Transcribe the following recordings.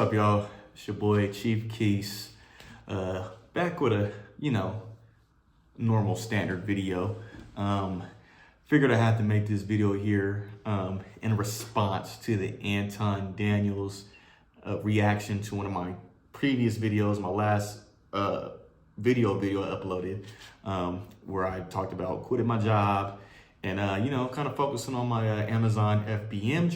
What's up, y'all? It's your boy Chief Keys, back with a normal standard video. Figured I had to make this video here in response to the Anton Daniels reaction to one of my previous videos, my last video I uploaded, where I talked about quitting my job and kind of focusing on my Amazon FBM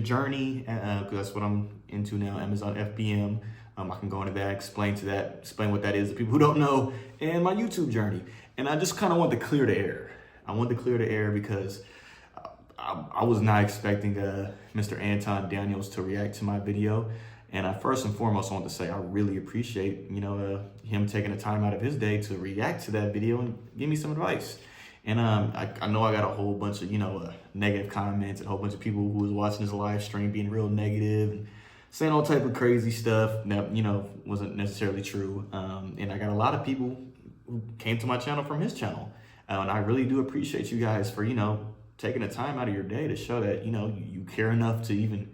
journey, because that's what I'm into now, Amazon FBM. I can go into that, explain what that is to people who don't know, and my YouTube journey. And I just kind of want to clear the air. I want to clear the air because I was not expecting Mr. Anton Daniels to react to my video. And I first and foremost want to say I really appreciate him taking the time out of his day to react to that video and give me some advice. And I know I got a whole bunch of negative comments, a whole bunch of people who was watching this live stream being real negative and saying all type of crazy stuff that wasn't necessarily true. And I got a lot of people who came to my channel from his channel, and I really do appreciate you guys for taking the time out of your day to show that you care enough to even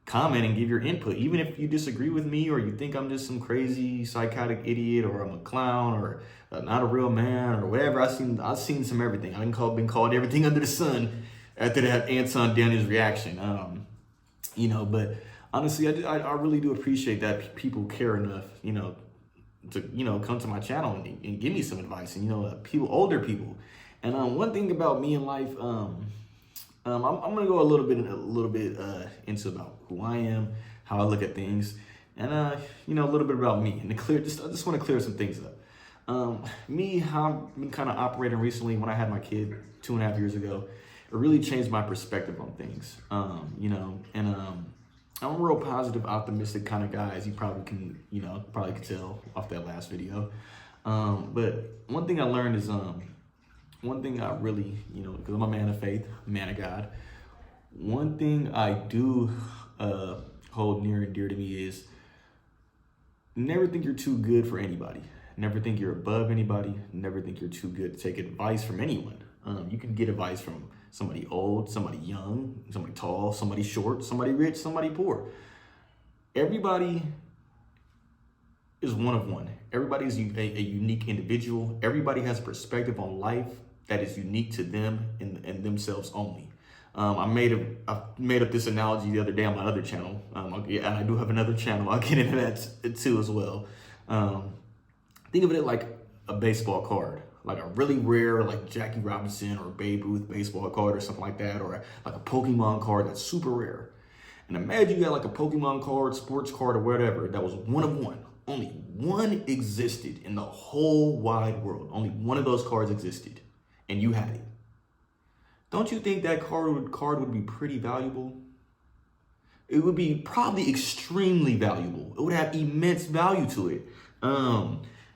comment and give your input, even if you disagree with me or you think I'm just some crazy psychotic idiot or I'm a clown or not a real man or whatever. I've seen some everything. I've been called everything under the sun after that Anton Daniels reaction. But honestly, I really do appreciate that people care enough, to come to my channel and give me some advice, and older people. And one thing about me in life, I'm gonna go a little bit into about who I am, how I look at things, and a little bit about me. And I just want to clear some things up. How I've been kind of operating recently. When I had my kid 2.5 years ago, it really changed my perspective on things. I'm a real positive, optimistic kind of guy, as you probably can tell off that last video. But one thing I learned is one thing I really, because I'm a man of faith, a man of God, one thing I do hold near and dear to me is never think you're too good for anybody. Never think you're above anybody. Never think you're too good to take advice from anyone. You can get advice from somebody old, somebody young, somebody tall, somebody short, somebody rich, somebody poor. Everybody is one of one. Everybody is a unique individual. Everybody has a perspective on life that is unique to them and themselves only. I made up this analogy the other day on my other channel. And I do have another channel. I'll get into that too as well. Think of it like a baseball card, like a really rare, like Jackie Robinson or Babe Ruth baseball card or something like that, or like a Pokemon card that's super rare. And imagine you got like a Pokemon card, sports card, or whatever that was one of one. Only one existed in the whole wide world. Only one of those cards existed, and you had it. Don't you think that card would be pretty valuable? It would be probably extremely valuable. It would have immense value to it,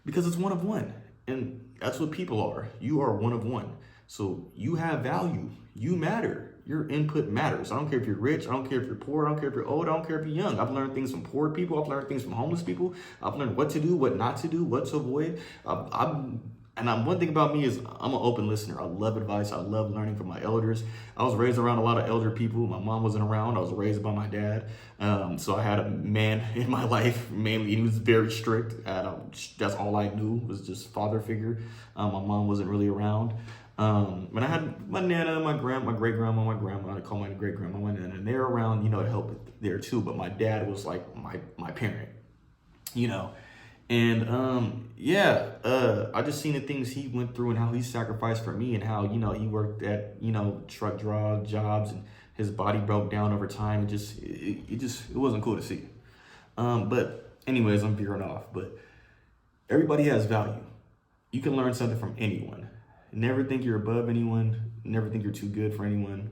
because it's one of one. And that's what people are. You are one of one. So you have value. You matter. Your input matters. I don't care if you're rich. I don't care if you're poor. I don't care if you're old. I don't care if you're young. I've learned things from poor people. I've learned things from homeless people. I've learned what to do, what not to do, what to avoid. One thing about me is I'm an open listener. I love advice. I love learning from my elders. I was raised around a lot of elder people. My mom wasn't around. I was raised by my dad. So I had a man in my life. Mainly, he was very strict. That's all I knew was just father figure. My mom wasn't really around. But I had my nana, my great grandma, my grandma. I call my great grandma my nana, and they're around, to help there too. But my dad was like my parent, And I just seen the things he went through and how he sacrificed for me, and how he worked at truck jobs, and his body broke down over time. It wasn't cool to see. But anyways, I'm veering off. But everybody has value. You can learn something from anyone. Never think you're above anyone. Never think you're too good for anyone.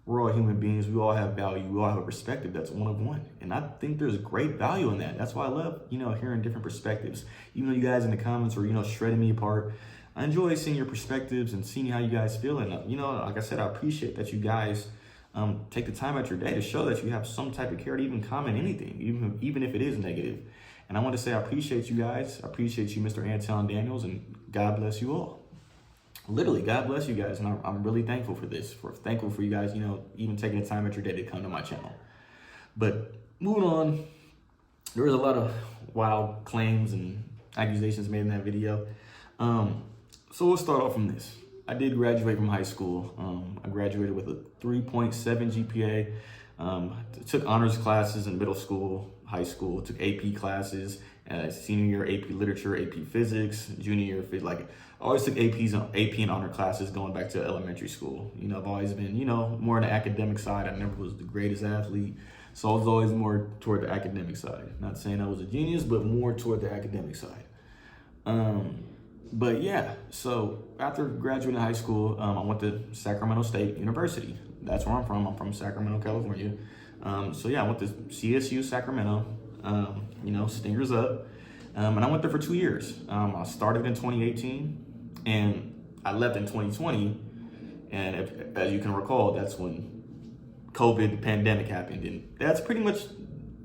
We're all human beings. We all have value. We all have a perspective that's one of one. And I think there's great value in that. That's why I love, hearing different perspectives. Even though you guys in the comments were, shredding me apart, I enjoy seeing your perspectives and seeing how you guys feel. And, like I said, I appreciate that you guys take the time out your day to show that you have some type of care to even comment anything, even if it is negative. And I want to say I appreciate you guys. I appreciate you, Mr. Anton Daniels, and God bless you all. Literally, God bless you guys, and I'm really thankful for this. Thankful for you guys, even taking the time out your day to come to my channel. But moving on, there was a lot of wild claims and accusations made in that video. So we'll start off from this. I did graduate from high school. I graduated with a 3.7 GPA. Took honors classes in middle school, high school, took AP classes, senior year AP literature, AP physics, junior year, like I always took AP and honor classes going back to elementary school. You know, I've always been, more on the academic side. I never was the greatest athlete. So I was always more toward the academic side. Not saying I was a genius, but more toward the academic side. But yeah, so after graduating high school, I went to Sacramento State University. That's where I'm from. I'm from Sacramento, California. So yeah, I went to CSU Sacramento, Stingers up. And I went there for 2 years. I started in 2018 and I left in 2020. And as you can recall, that's when COVID, the pandemic happened. And that's pretty much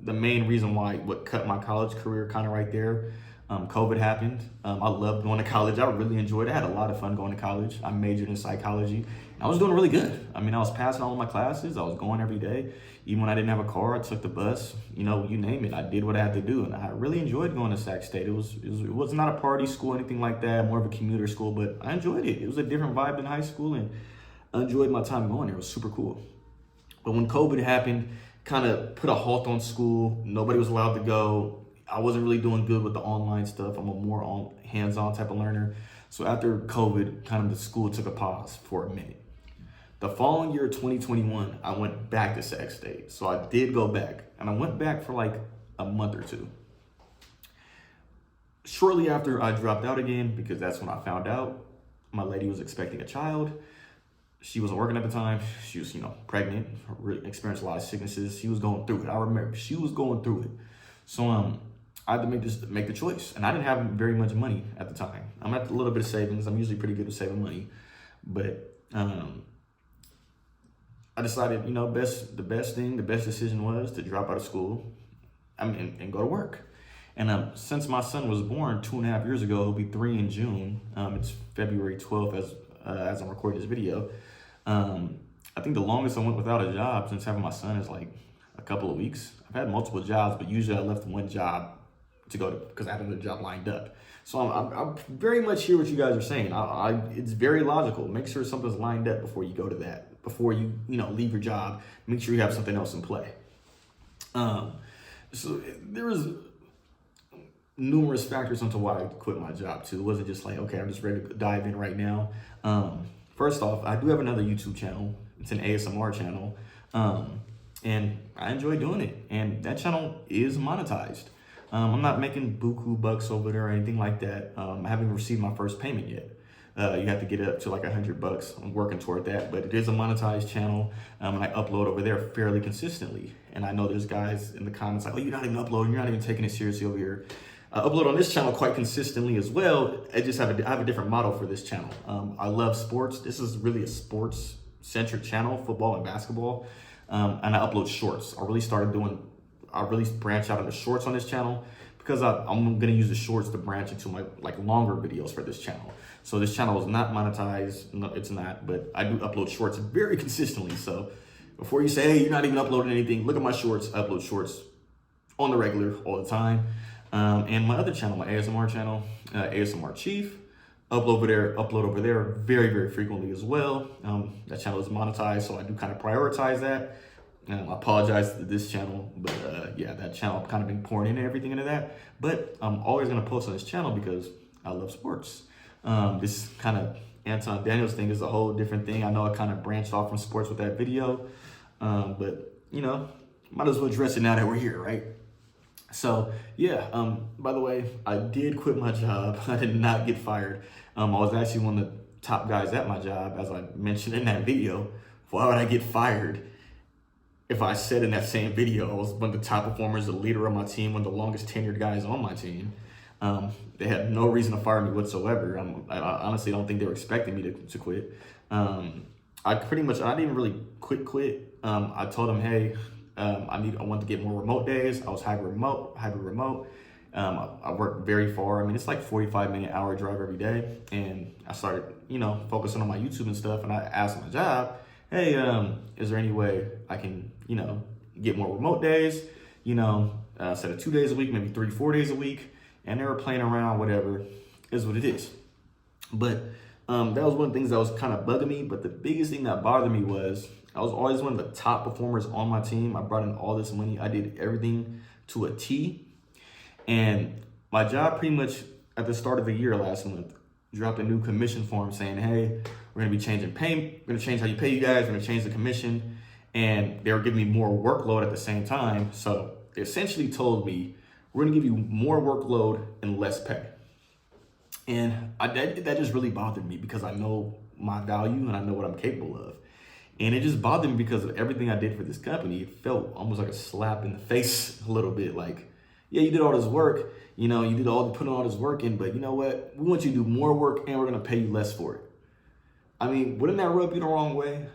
the main reason why what cut my college career kind of right there. COVID happened. I loved going to college. I really enjoyed it. I had a lot of fun going to college. I majored in psychology. I was doing really good. I mean, I was passing all of my classes. I was going every day. Even when I didn't have a car, I took the bus. You name it. I did what I had to do. And I really enjoyed going to Sac State. It was not a party school, anything like that, more of a commuter school, but I enjoyed it. It was a different vibe than high school, and I enjoyed my time going there. It was super cool. But when COVID happened, kind of put a halt on school. Nobody was allowed to go. I wasn't really doing good with the online stuff. I'm a more hands-on type of learner. So after COVID, kind of the school took a pause for a minute. The following year, 2021, I went back to Sac State. So I did go back, and I went back for like a month or two. Shortly after, I dropped out again because that's when I found out my lady was expecting a child. She wasn't working at the time. She was, pregnant, experienced a lot of sicknesses. She was going through it. I remember she was going through it. So I had to make the choice, and I didn't have very much money at the time. I'm at a little bit of savings. I'm usually pretty good at saving money, but I decided, the best decision was to drop out of school, and go to work. And since my son was born 2.5 years ago, he'll be 3 in June. It's February 12th as I'm recording this video. I think the longest I went without a job since having my son is like a couple of weeks. I've had multiple jobs, but usually I left one job to go to because I had another job lined up. So I'm very much hear what you guys are saying. It's very logical. Make sure something's lined up before you go to that. Before you leave your job, make sure you have something else in play. So there was numerous factors into why I quit my job too. It wasn't just like, okay, I'm just ready to dive in right now. First off, I do have another YouTube channel. It's an ASMR channel. And I enjoy doing it. And that channel is monetized. I'm not making buku bucks over there or anything like that. I haven't received my first payment yet. You have to get it up to like $100. I'm working toward that, but it is a monetized channel. And I upload over there fairly consistently. And I know there's guys in the comments like, oh, you're not even uploading. You're not even taking it seriously over here. I upload on this channel quite consistently as well. I have a different model for this channel. I love sports. This is really a sports centric channel, football and basketball. And I upload shorts. I really branch out into shorts on this channel because I'm gonna use the shorts to branch into my longer videos for this channel. So this channel is not monetized. No, it's not, but I do upload shorts very consistently. So before you say, hey, you're not even uploading anything, look at my shorts. I upload shorts on the regular all the time. And my other channel, my ASMR channel, ASMR Chief, upload over there very, very frequently as well. That channel is monetized, so I do kind of prioritize that. I apologize to this channel, but yeah, that channel, I've kind of been pouring everything into that. But I'm always gonna post on this channel because I love sports. This kind of Anton Daniels thing is a whole different thing. I know I kind of branched off from sports with that video, but might as well address it now that we're here, right? So yeah, by the way, I did quit my job. I did not get fired. I was actually one of the top guys at my job, as I mentioned in that video. Why would I get fired if I said in that same video I was one of the top performers, the leader of my team, one of the longest tenured guys on my team? They had no reason to fire me whatsoever. I honestly don't think they were expecting me to quit. I didn't even really quit. I told them, hey, I want to get more remote days. I was hybrid remote. I work very far. I mean, it's like 45-minute hour drive every day. And I started, focusing on my YouTube and stuff. And I asked my job, hey, is there any way I can, get more remote days? instead of 2 days a week, maybe 3, 4 days a week. And they were playing around, whatever, is what it is. But that was one of the things that was kind of bugging me. But the biggest thing that bothered me was I was always one of the top performers on my team. I brought in all this money. I did everything to a T. And my job pretty much at the start of the year last month dropped a new commission form saying, hey, we're going to be changing pay. We're going to change how you pay you guys. We're going to change the commission. And they were giving me more workload at the same time. So they essentially told me, we're going to give you more workload and less pay. And that just really bothered me because I know my value and I know what I'm capable of. And it just bothered me because of everything I did for this company. It felt almost like a slap in the face a little bit. Like, yeah, you did all this work. You know, you put all this work in, but you know what? We want you to do more work and we're going to pay you less for it. I mean, wouldn't that rub you the wrong way?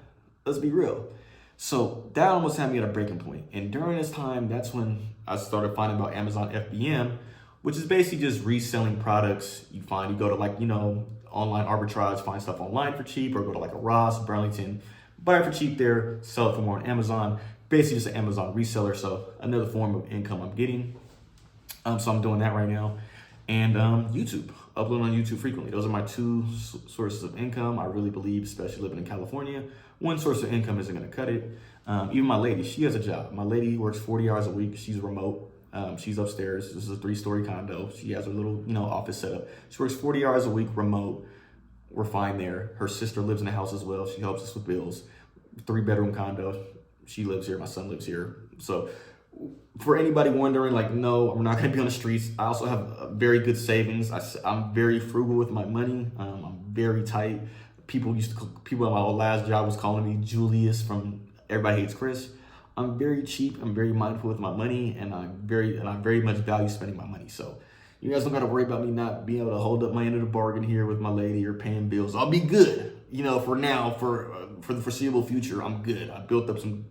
Let's be real. So that almost had me at a breaking point. And during this time, that's when I started finding about Amazon FBM, which is basically just reselling products. You go to online arbitrage, find stuff online for cheap, or go to like a Ross, Burlington, buy it for cheap there, sell it for more on Amazon. Basically just an Amazon reseller. So another form of income I'm getting. So I'm doing that right now. And YouTube, uploading on YouTube frequently. Those are my two sources of income. I really believe, especially living in California, one source of income isn't going to cut it. Even my lady, she has a job. My lady works 40 hours a week. She's remote. She's upstairs. This is a 3-story condo. She has her little, office set up. She works 40 hours a week remote. We're fine there. Her sister lives in the house as well. She helps us with bills. 3-bedroom condo. She lives here. My son lives here. So for anybody wondering, like, no, I'm not going to be on the streets. I also have very good savings. I'm very frugal with my money. I'm very tight. People at my last job was calling me Julius from Everybody Hates Chris. I'm very cheap. I'm very mindful with my money, and I very much value spending my money. So you guys don't got to worry about me not being able to hold up my end of the bargain here with my lady or paying bills. I'll be good. For now, for the foreseeable future, I'm good. I built up some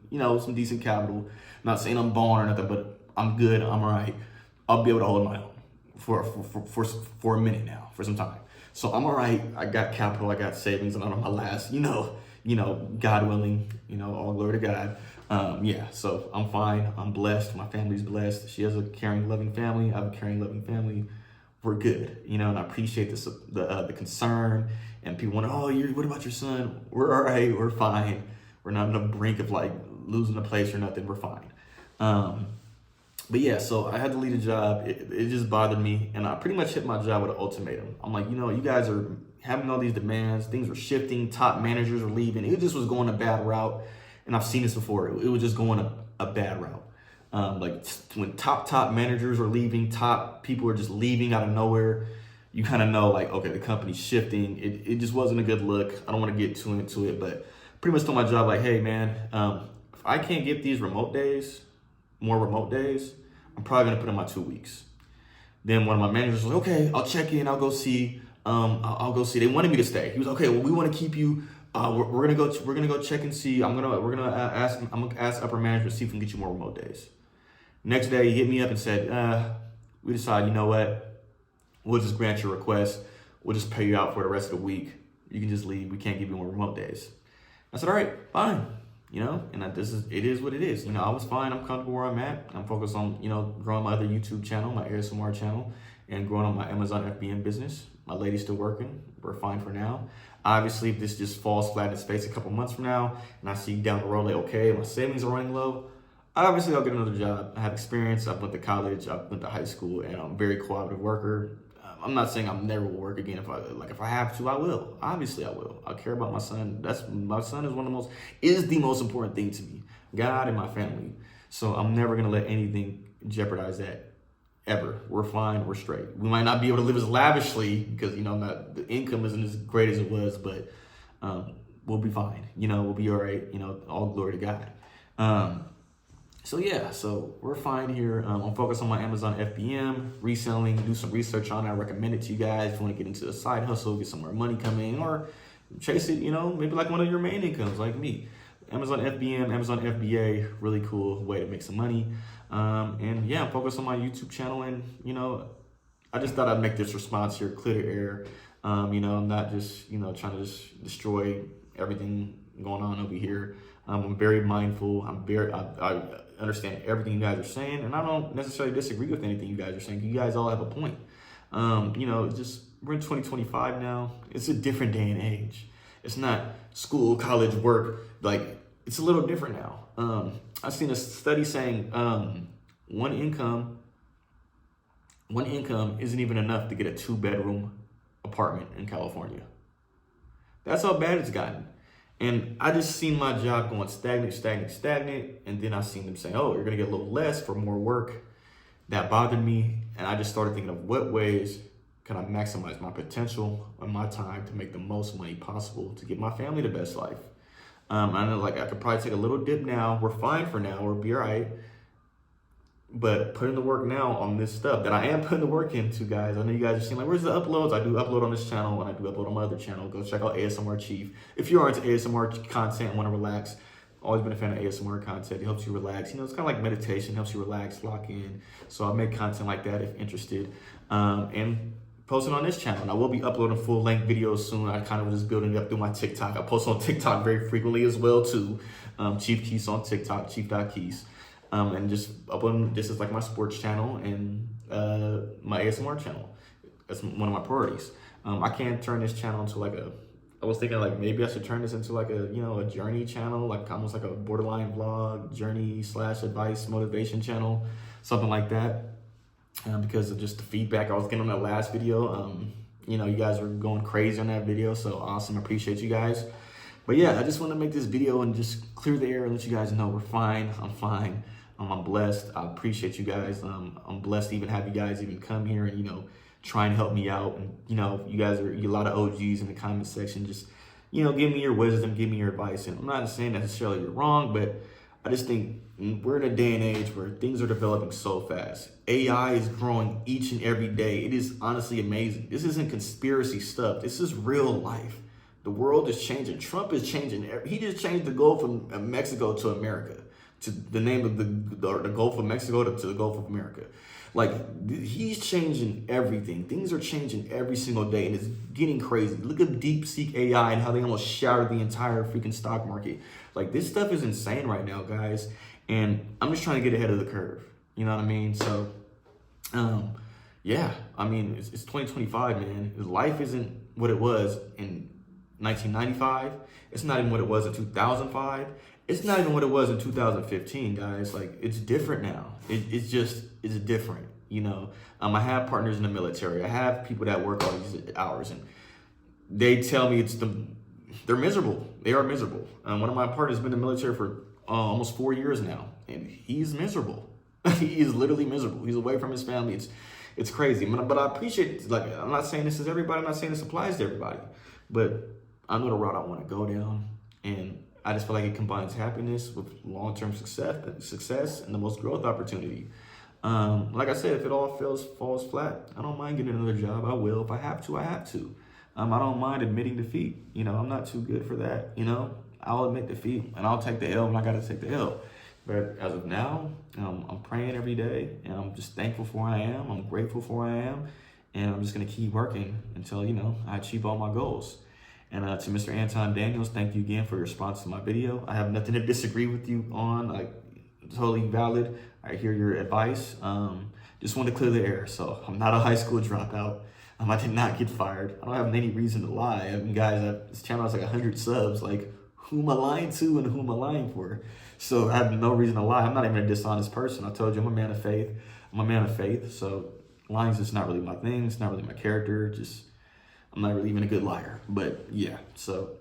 decent capital. I'm not saying I'm balling or nothing, but I'm good. I'm all right. I'll be able to hold my own for a minute now, for some time. So I'm all right. I got capital. I got savings, and I'm on my last, God willing, all glory to God. So I'm fine. I'm blessed. My family's blessed. She has a caring, loving family. I have a caring, loving family. We're good, and I appreciate the concern. And people wonder, what about your son? We're all right. We're fine. We're not on the brink of like losing a place or nothing. We're fine. But yeah, so I had to leave a job. It just bothered me, and I pretty much hit my job with an ultimatum. I'm like, you guys are having all these demands. Things were shifting. Top managers were leaving. It just was going a bad route, and I've seen this before. It was just going a bad route. Like when top managers are leaving, top people are just leaving out of nowhere. You kind of know, like, okay, the company's shifting. It just wasn't a good look. I don't want to get too into it, but pretty much told my job, like, hey, man, if I can't get these more remote days, I'm probably going to put in my 2 weeks. Then one of my managers was like, okay, I'll check in. I'll go see. I'll go see. They wanted me to stay. He was okay. Well, we want to keep you. We're gonna go check and see. I'm gonna ask upper management to see if we can get you more remote days. Next day, he hit me up and said, we decided, you know what? We'll just grant your request. We'll just pay you out for the rest of the week. You can just leave. We can't give you more remote days. I said, all right, fine. And it is what it is. I was fine. I'm comfortable where I'm at. I'm focused on, growing my other YouTube channel, my ASMR channel, and growing on my Amazon FBM business. My lady's still working. We're fine for now. Obviously, if this just falls flat in its face a couple months from now, and I see down the road, like, okay, my savings are running low, obviously I'll get another job. I have experience. I went to college. I went to high school, and I'm a very cooperative worker. I'm not saying I never will work again. If I have to, I will. Obviously, I will. I care about my son. My son is the most important thing to me. God and my family. So I'm never gonna let anything jeopardize that. Ever. We're fine. We're straight. We might not be able to live as lavishly because the income isn't as great as it was, but we'll be fine. We'll be all right. All glory to God. So we're fine here. I'm focused on my Amazon FBM, reselling, do some research on it. I recommend it to you guys if you want to get into a side hustle, get some more money coming in, or chase it, maybe like one of your main incomes like me. Amazon FBM, Amazon FBA, really cool way to make some money. I'm focused on my YouTube channel, and, I just thought I'd make this response here clear to air. I'm not just, trying to just destroy everything going on over here. I'm very mindful. understand everything you guys are saying, and I don't necessarily disagree with anything you guys are saying. You guys all have a point. You know, it's just, we're in 2025 now. It's a different day and age. It's not school, college, work. Like, it's a little different now. I've seen a study saying one income isn't even enough to get a 2-bedroom apartment in California. That's how bad it's gotten. And I just seen my job going stagnant. And then I seen them saying, oh, you're going to get a little less for more work. That bothered me. And I just started thinking of what ways can I maximize my potential and my time to make the most money possible to give my family the best life. I know, like, I could probably take a little dip now. We're fine for now. We'll be all right. But putting the work now on this stuff that I am putting the work into, guys. I know you guys are seeing, like, where's the uploads? I do upload on this channel, and I do upload on my other channel. Go check out ASMR Chief. If you are into ASMR content and want to relax, always been a fan of ASMR content. It helps you relax. You know, it's kind of like meditation, helps you relax, lock in. So I make content like that if interested. And posting on this channel. And I will be uploading full-length videos soon. I kind of was just building it up through my TikTok. I post on TikTok very frequently as well, too. Chief Keys on TikTok, chief.keys. And just uploading, this is like my sports channel and my ASMR channel. That's one of my priorities. I can't turn this channel into like I was thinking like maybe I should turn this into like a journey channel, like almost like a borderline vlog, journey / advice, motivation channel, something like that. Because of just the feedback I was getting on that last video. You know, you guys were going crazy on that video, so awesome. I appreciate you guys. But yeah, I just want to make this video and just clear the air and let you guys know we're fine. I'm fine. I'm blessed. I appreciate you guys. I'm blessed to even have you guys even come here and, you know, try and help me out. And, you know, you guys are a lot of OGs in the comment section. Just, you know, give me your wisdom, give me your advice. And I'm not saying necessarily you're wrong, but I just think we're in a day and age where things are developing so fast. AI is growing each and every day. It is honestly amazing. This isn't conspiracy stuff. This is real life. The world is changing. Trump is changing. He just changed the Gulf of Mexico to America, to the name of the Gulf of Mexico to the Gulf of America. Like, he's changing everything. Things are changing every single day, and it's getting crazy. Look at DeepSeek AI and how they almost shattered the entire freaking stock market. Like, this stuff is insane right now, guys. And I'm just trying to get ahead of the curve. You know what I mean? So, yeah. I mean, it's 2025, man. Life isn't what it was in 1995. It's not even what it was in 2005. It's not even what it was in 2015, guys. Like, it's different now. It's different, you know. I have partners in the military. I have people that work all these hours, and they tell me they're miserable. They are miserable. One of my partners has been in the military for almost 4 years now, and he's miserable. He is literally miserable. He's away from his family. It's crazy. But I appreciate it. Like, I'm not saying this is everybody. I'm not saying this applies to everybody. But I know the route I want to go down, and I just feel like it combines happiness with long-term success and the most growth opportunity. Like I said, if it all falls flat, I don't mind getting another job. I will. If I have to, I have to. I don't mind admitting defeat. You know, I'm not too good for that. You know, I'll admit defeat and I'll take the L when I got to take the L. But as of now, I'm praying every day, and I'm just thankful for where I am. I'm grateful for where I am, and I'm just going to keep working until, you know, I achieve all my goals. And to Mr. Anton Daniels, thank you again for your response to my video. I have nothing to disagree with you on, like, totally valid. I hear your advice. Just want to clear the air. So I'm not a high school dropout. I did not get fired. I don't have any reason to lie. I mean, guys, this channel has like 100 subs. Like, who am I lying to and who am I lying for? So I have no reason to lie. I'm not even a dishonest person. I told you I'm a man of faith. So lying is just not really my thing. It's not really my character. I'm not really even a good liar. But yeah, so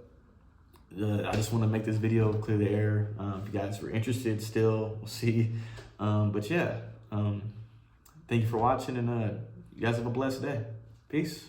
I just want to make this video clear the air. If you guys were interested still, we'll see. But yeah, thank you for watching, and you guys have a blessed day. Peace.